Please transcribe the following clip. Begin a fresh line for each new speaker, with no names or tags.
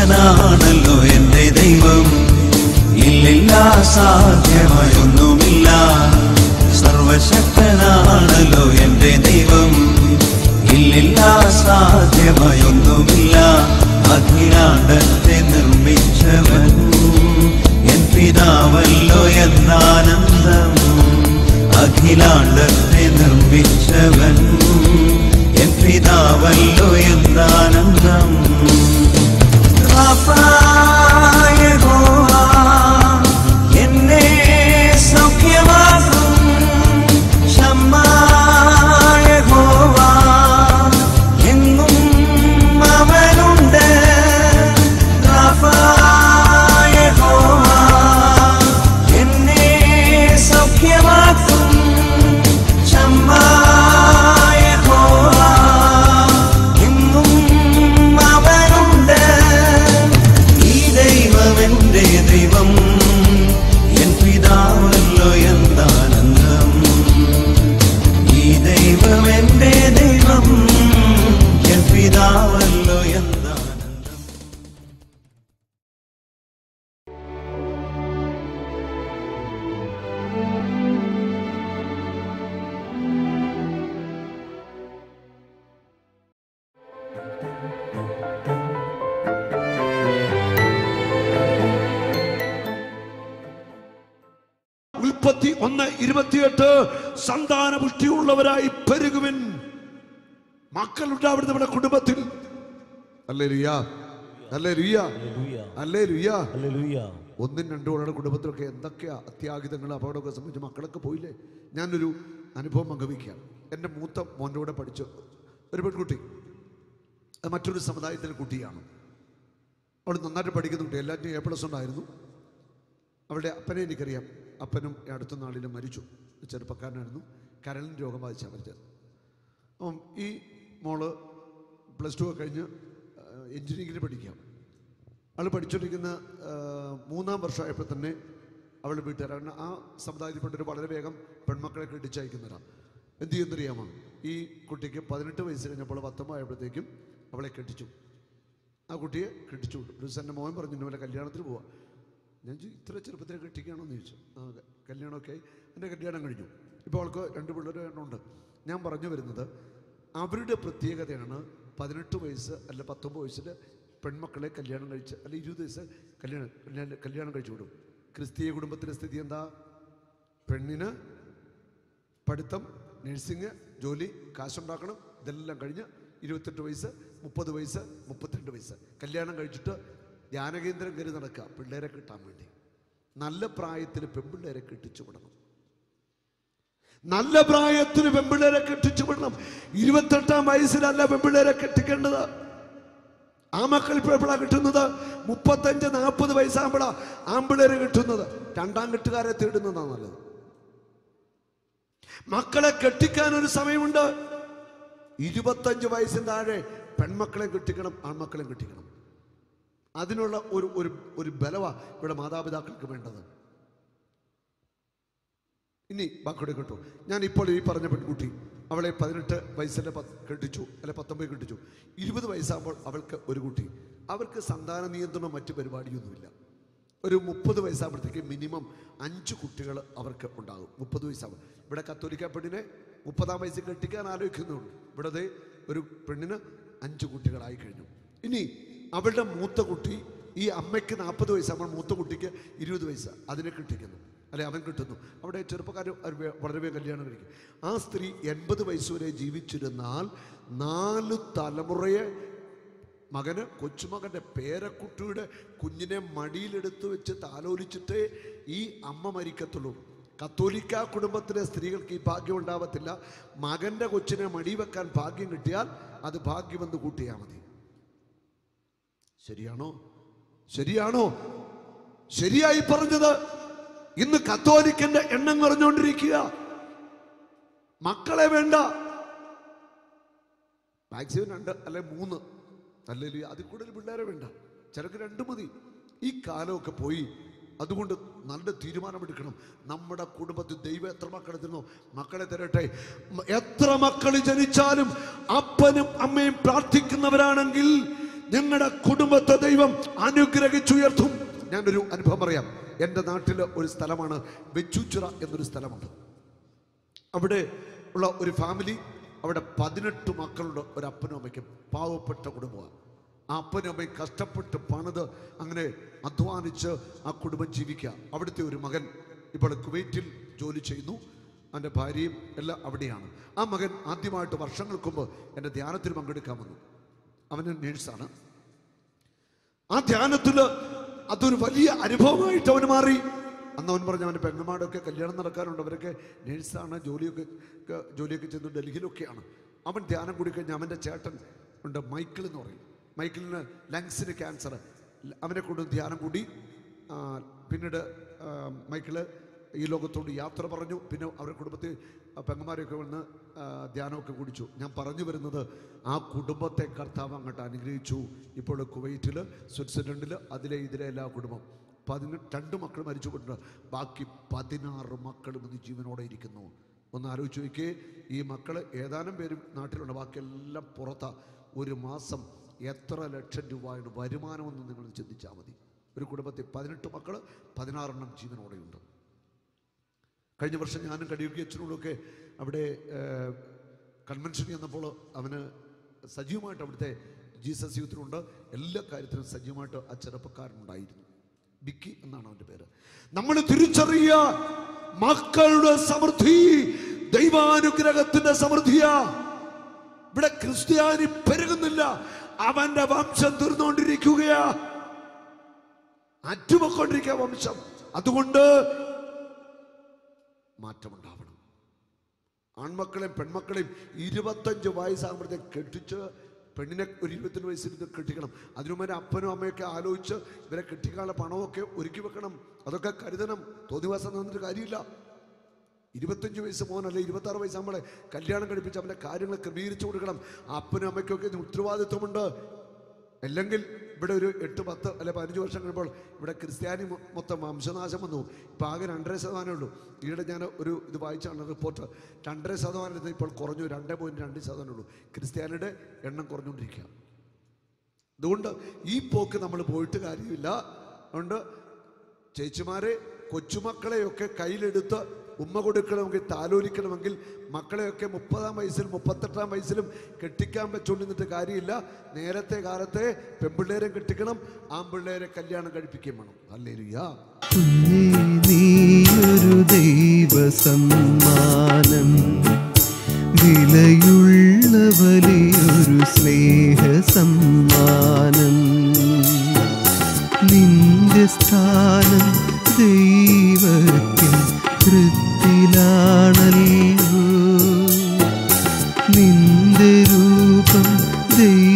സർവശക്തനാണല്ലോ എൻ്റെ ദൈവം, ഇല്ലില്ല സാധ്യമായൊന്നുമില്ല. സർവശക്തനാണല്ലോ എൻ്റെ ദൈവം, ഇല്ലില്ല സാധ്യമായൊന്നുമില്ല. അഖിലാണ്ടത്തെ നിർമ്മിച്ചവൻ എൻ പിതാവല്ലോ എന്നാനന്ദം. അഖിലാണ്ടത്തെ നിർമ്മിച്ചവൻ എൻ പിതാവല്ലോ എന്നാനന്ദം. എന്നെ സൗഖ്യമാക്കും ശമ്മായ യഹോവ, എങ്ങും അവനുണ്ട്. യഹോവ എന്നെ സൗഖ്യമാക്കും ശമ്മായ യഹോവ, എങ്ങും അവനുണ്ട്. ഈ ദൈവം എൻ്റെ ദൈവം, എൻ പിതാവല്ലോ എന്താനന്ദം. ഈ ദൈവം എൻ്റെ ദൈവം, എൻ പിതാവല്ലോ എന്താനന്ദം.
ഉൽപ്പത്തി 1:28 സന്താന പുഷ്ടിയുള്ളവരായി പെരുകുവിൻ. മക്കളുണ്ടാവരുത് നമ്മുടെ കുടുംബത്തിൽ. Hallelujah, hallelujah, hallelujah. ഒന്നും രണ്ടും ഉള്ള കുടുംബത്തിലൊക്കെ എന്തൊക്കെയാ അത്യാഹിതങ്ങൾ അപകടമൊക്കെ സംബന്ധിച്ച് മക്കളൊക്കെ പോയില്ലേ. ഞാനൊരു അനുഭവം പങ്കുവയ്ക്കാം. എൻ്റെ മൂത്ത മോൻ്റെ കൂടെ പഠിച്ച ഒരു പെൺകുട്ടി, അത് മറ്റൊരു സമുദായത്തിലെ കുട്ടിയാണ്. അവൾ നന്നായിട്ട് പഠിക്കുന്ന കുട്ടി, എല്ലാറ്റിനും A+ ഉണ്ടായിരുന്നു. അവളുടെ അപ്പനെ എനിക്കറിയാം. അപ്പനും അടുത്ത നാളിലും മരിച്ചു. ചെറുപ്പക്കാരനായിരുന്നു. കരളിന് രോഗം ബാധിച്ചാണ് മരിച്ചത്. അപ്പം ഈ മോള് +2 കഴിഞ്ഞ് എൻജിനീയറിംഗിന് പഠിക്കാം. അവൾ പഠിച്ചുകൊണ്ടിരിക്കുന്ന 3-ാം വർഷമായപ്പോൾ തന്നെ അവളുടെ വീട്ടുകാരാണ് ആ സമുദായത്തിൽപ്പെട്ടൊരു വളരെ വേഗം പെൺമക്കളെ കെട്ടിച്ചയക്കുന്നവരാണ്. എന്ത് ചെയ്യുന്നറിയാമോ? ഈ കുട്ടിക്ക് 18 വയസ്സ് കഴിഞ്ഞപ്പോൾ 19 ആയപ്പോഴത്തേക്കും അവളെ കെട്ടിച്ചു. ആ കുട്ടിയെ കെട്ടിച്ചു വിട്ടു. ഒരു ദിവസം എൻ്റെ മോൻ പറഞ്ഞു ഇന്നലെ കല്യാണത്തിന് പോവാം. ഞാൻ ഇത്ര ചെറുപ്പത്തിൽ കെട്ടിക്കുകയാണെന്ന് ചോദിച്ചു. ആ കല്യാണമൊക്കെ ആയി. എൻ്റെ കല്യാണം കഴിഞ്ഞു. ഇപ്പോൾ അവൾക്ക് 2 പിള്ളേരുണ്ട്. ഞാൻ പറഞ്ഞു വരുന്നത് അവരുടെ പ്രത്യേകതയാണ് 18 വയസ്സ് അല്ല 19 വയസ്സിൽ പെൺമക്കളെ കല്യാണം കഴിച്ച് അല്ല 20 വയസ്സ് കല്യാണം കഴിച്ചു വിടും. ക്രിസ്തീയ കുടുംബത്തിൻ്റെ സ്ഥിതി എന്താ? പെണ്ണിന് പഠിത്തം, നഴ്സിംഗ്, ജോലി, കാശുണ്ടാക്കണം. ഇതെല്ലാം കഴിഞ്ഞ് 28 വയസ്സ്, 30 വയസ്സ്, 32 വയസ്സ് കല്യാണം കഴിച്ചിട്ട് ധ്യാനകേന്ദ്രം കയറി നടക്കുക പിള്ളേരെ കിട്ടാൻ വേണ്ടി. നല്ല പ്രായത്തിൽ പെൺപിള്ളേരെ കെട്ടിച്ചു വിടണം. നല്ല പ്രായത്തിന് പെൺപിള്ളേരെ കെട്ടിച്ചു വിടണം. 28-ാം വയസ്സിലല്ല പെൺപിള്ളേരെ കെട്ടിക്കേണ്ടത്. ആ മക്കൾ ഇപ്പോൾ എപ്പോഴാണ് കിട്ടുന്നത്? 35-40 വയസ്സാകുമ്പോഴാണ് ആൺപിള്ളേരെ കിട്ടുന്നത്. 2ാം കെട്ടുകാരെ തേടുന്നതാണ് നല്ലത്. മക്കളെ കെട്ടിക്കാൻ ഒരു സമയമുണ്ട്. 25 വയസ്സിന് താഴെ പെൺമക്കളെ കെട്ടിക്കണം, ആൺമക്കളെ കെട്ടിക്കണം. അതിനുള്ള ഒരു ബലവാ ഇവിടെ മാതാപിതാക്കൾക്ക് വേണ്ടത്. ഇനി ബാക്കിയുടെ കേട്ടോ. ഞാൻ ഇപ്പോൾ ഈ പറഞ്ഞ പെൺകുട്ടി അവളെ 18 വയസ്സിൽ കെട്ടിച്ചു, അല്ലെ 19 കെട്ടിച്ചു. 20 വയസ്സാകുമ്പോൾ അവൾക്ക് ഒരു കുട്ടി. അവർക്ക് സന്താന നിയന്ത്രണം മറ്റു പരിപാടിയൊന്നുമില്ല. ഒരു 30 വയസ്സാകുമ്പോഴത്തേക്ക് മിനിമം 5 കുട്ടികൾ അവർക്ക് ഉണ്ടാകും. 30 വയസ്സാകുമ്പോൾ ഇവിടെ കത്തോലിക്ക പെണ്ണിനെ 30-ാം വയസ്സിൽ കെട്ടിക്കാൻ ആലോചിക്കുന്നുണ്ട്. ഇവിടെ ഒരു പെണ്ണിന് 5 കുട്ടികളായി കഴിഞ്ഞു. ഇനി അവളുടെ മൂത്ത കുട്ടി, ഈ അമ്മയ്ക്ക് 40 വയസ്സാകുമ്പോൾ മൂത്ത കുട്ടിക്ക് 20 വയസ്സ്, അതിനെ കെട്ടിക്കുന്നു, അല്ലെ അവൻ കിട്ടുന്നു. അവിടെ ചെറുപ്പക്കാർ വളരെ വേഗം കല്യാണം കഴിക്കും. ആ സ്ത്രീ 80 വയസ്സ് വരെ ജീവിച്ചിരുന്നാൽ 4 തലമുറയെ മകന്, കൊച്ചുമകൻ്റെ പേരക്കുട്ടിയുടെ കുഞ്ഞിനെ മടിയിലെടുത്ത് വെച്ച് താലോലിച്ചിട്ടേ ഈ അമ്മ മരിക്കത്തുള്ളൂ. കത്തോലിക്ക കുടുംബത്തിലെ സ്ത്രീകൾക്ക് ഈ ഭാഗ്യം ഉണ്ടാവത്തില്ല. മകൻ്റെ കൊച്ചിനെ മടി വെക്കാൻ ഭാഗ്യം കിട്ടിയാൽ അത് ഭാഗ്യമെന്ന് കൂട്ടിയാൽ മതി. ശരിയാണോ? ശരിയാണോ? ശരിയായി പറഞ്ഞത്. ഇന്ന് കത്തോലിക്കന്റെ എണ്ണം കുറഞ്ഞുകൊണ്ടിരിക്കുക. മക്കളെ വേണ്ട, മാക്സിമം 2 അല്ലെ 3 അല്ലെങ്കിൽ അതിൽ കൂടുതൽ പിള്ളേരെ വേണ്ട. ചിലക്ക് 2 മതി. ഈ കാലമൊക്കെ പോയി. അതുകൊണ്ട് നല്ല തീരുമാനമെടുക്കണം. നമ്മുടെ കുടുംബത്തിൽ ദൈവം എത്ര മക്കളെ തരുന്നോ മക്കളെ തരട്ടെ. എത്ര മക്കൾ ജനിച്ചാലും അപ്പനും അമ്മയും പ്രാർത്ഥിക്കുന്നവരാണെങ്കിൽ നിങ്ങളുടെ കുടുംബത്തെ ദൈവം അനുഗ്രഹിച്ചുയർത്തും. ഞാനൊരു അനുഭവം പറയാം. എൻ്റെ നാട്ടിൽ ഒരു സ്ഥലമാണ് വെച്ചൂച്ചിറ എന്നൊരു സ്ഥലമുണ്ട്. അവിടെ ഉള്ള ഒരു ഫാമിലി, അവിടെ 18 മക്കളുണ്ട്. ഒരു അപ്പനും അമ്മയ്ക്കും, പാവപ്പെട്ട കുടുംബമാണ്. ആ അപ്പനും അമ്മയും കഷ്ടപ്പെട്ട് പണിത് അങ്ങനെ അധ്വാനിച്ച് ആ കുടുംബം ജീവിക്കുക. അവിടുത്തെ ഒരു മകൻ ഇപ്പോൾ കുവൈറ്റിൽ ജോലി ചെയ്യുന്നു. എൻ്റെ ഭാര്യയും എല്ലാം അവിടെയാണ്. ആ മകൻ ആദ്യമായിട്ട് വർഷങ്ങൾക്ക് മുമ്പ് എൻ്റെ ധ്യാനത്തിൽ പങ്കെടുക്കാൻ വന്നു. അവന് നേഴ്സാണ്. ആ ധ്യാനത്തിൽ അതൊരു വലിയ അനുഭവമായിട്ട് അവന് മാറി. അന്ന് അവൻ പറഞ്ഞു, അവൻ്റെ പെങ്ങന്മാരൊക്കെ കല്യാണം നടക്കാറുണ്ട്, അവരൊക്കെ നേഴ്സാണ്, ജോലിയൊക്കെ ചെന്ന് ഡൽഹിയിലൊക്കെയാണ്. അവൻ ധ്യാനം കൂടി കഴിഞ്ഞ് അവൻ്റെ ചേട്ടൻ ഉണ്ട്, മൈക്കിൾ എന്ന് പറയും. മൈക്കിളിന് ലങ്സിന് ക്യാൻസർ. അവനെ കൊണ്ട് ധ്യാനം കൂടി. പിന്നീട് മൈക്കിള് ഈ ലോകത്തോട് യാത്ര പറഞ്ഞു. പിന്നെ അവരുടെ കുടുംബത്തിൽ പെങ്ങന്മാരൊക്കെ വന്ന് ധ്യാനമൊക്കെ കുടിച്ചു. ഞാൻ പറഞ്ഞു വരുന്നത്, ആ കുടുംബത്തെ കർത്താവ് അങ്ങോട്ട് അനുഗ്രഹിച്ചു. ഇപ്പോൾ കുവൈറ്റിൽ, സ്വിറ്റ്സർലൻഡിൽ, ഇതിലെ എല്ലാ കുടുംബം 12 മക്കൾ മരിച്ചു പോയിട്ടുണ്ട്. ബാക്കി 16 മക്കളും ഇന്ന് ജീവനോടെ ഇരിക്കുന്നു. ഒന്ന് ആലോചിച്ച് നോക്കിയേ. ഈ മക്കൾ ഏതാനും പേരും നാട്ടിലുണ്ട്, ബാക്കിയെല്ലാം പുറത്താ. ഒരു മാസം എത്ര ലക്ഷം രൂപയുടെ വരുമാനമെന്ന് നിങ്ങൾ ചിന്തിച്ചാൽ മതി. ഒരു കുടുംബത്തിൽ 18 മക്കൾ, 16 ജീവനോടെയുണ്ട്. കഴിഞ്ഞ വർഷം ഞാനും കടിയൊക്കെ അച്ഛനോടൊക്കെ അവിടെ കൺവെൻഷനിൽ വന്നപ്പോൾ അവന് സജീവമായിട്ട് അവിടുത്തെ ജീസസ് യൂത്തിലുണ്ട്. എല്ലാ കാര്യത്തിലും സജീവമായിട്ട് ആ ചെറുപ്പക്കാരനുണ്ടായിരുന്നു. ബിക്കി എന്നാണ് അവൻ്റെ പേര്. നമ്മൾ തിരിച്ചറിയുക, മക്കളുടെ സമൃദ്ധി ദൈവാനുഗ്രഹത്തിന്റെ സമൃദ്ധിയാ. ഇവിടെ ക്രിസ്ത്യാനി പെരുകുന്നില്ല, അവന്റെ വംശം തീർന്നുകൊണ്ടിരിക്കുകയാ, അറ്റുപൊക്കൊണ്ടിരിക്കുക വംശം. അതുകൊണ്ട് മാറ്റമുണ്ടാവണം. ആൺമക്കളെയും പെൺമക്കളെയും 25 വയസ്സാകുമ്പോഴത്തേക്ക് കെട്ടിച്ച്, പെണ്ണിനെ ഒരു 22 വയസ്സിൽ കെട്ടിക്കണം. അതിനുമുമ്പ് അപ്പനും അമ്മയൊക്കെ ആലോചിച്ച് ഇവരെ കെട്ടിക്കാനുള്ള പണമൊക്കെ ഒരുക്കി വെക്കണം. അതൊക്കെ കരുതണം. തോന്നിവാസം നിന്നിട്ട് കാര്യമില്ല. 25 വയസ്സ് മോനല്ല, 26 വയസ്സാകുമ്പോഴേ കല്യാണം കഴിപ്പിച്ച് അവൻ്റെ കാര്യങ്ങൾ ക്രമീകരിച്ചു കൊടുക്കണം. അപ്പനും അമ്മയ്ക്കൊക്കെ ഉത്തരവാദിത്വമുണ്ട്. അല്ലെങ്കിൽ ഇവിടെ ഒരു 8, 10 അല്ലെ 15 വർഷം കഴിയുമ്പോൾ ഇവിടെ ക്രിസ്ത്യാനി മൊത്തം വംശനാശം വന്നു. ഇപ്പം ആകെ 2.5% ഉള്ളൂ. ഈയിടെ ഞാൻ ഒരു ഇത് വായിച്ചാണ് റിപ്പോർട്ട്. 2.5% ഇപ്പോൾ കുറഞ്ഞു, 2.2% ഉള്ളൂ. ക്രിസ്ത്യാനിയുടെ എണ്ണം കുറഞ്ഞുകൊണ്ടിരിക്കുക. അതുകൊണ്ട് ഈ പോക്ക് നമ്മൾ പോയിട്ട് കാര്യമില്ല. അതുകൊണ്ട് ചേച്ചിമാരെ, കൊച്ചുമക്കളെയൊക്കെ കയ്യിലെടുത്ത് ഉമ്മ കൊടുക്കണമെങ്കിൽ, താലോലിക്കണമെങ്കിൽ മക്കളെയൊക്കെ 30-ാം വയസ്സിലും 38-ാം വയസ്സിലും കെട്ടിക്കാൻ വെച്ചുകൊണ്ടിരുന്നിട്ട് കാര്യമില്ല. നേരത്തെ കാലത്തെ പെൺപിള്ളേരെ കെട്ടിക്കണം, ആൺപിള്ളേരെ കല്യാണം കഴിപ്പിക്കുകയും വേണം. ഹല്ലേലൂയ.
നീയൊരു ദൈവ സമ്മാനം, വിലയുള്ള വലിയൊരു സ്നേഹ സമ്മാനം. നിന്റെ സ്ഥാനം ദൈവത്തിൽ കൃത്തിലാണല്ലോ, നിന്റെ രൂപം ദൈവ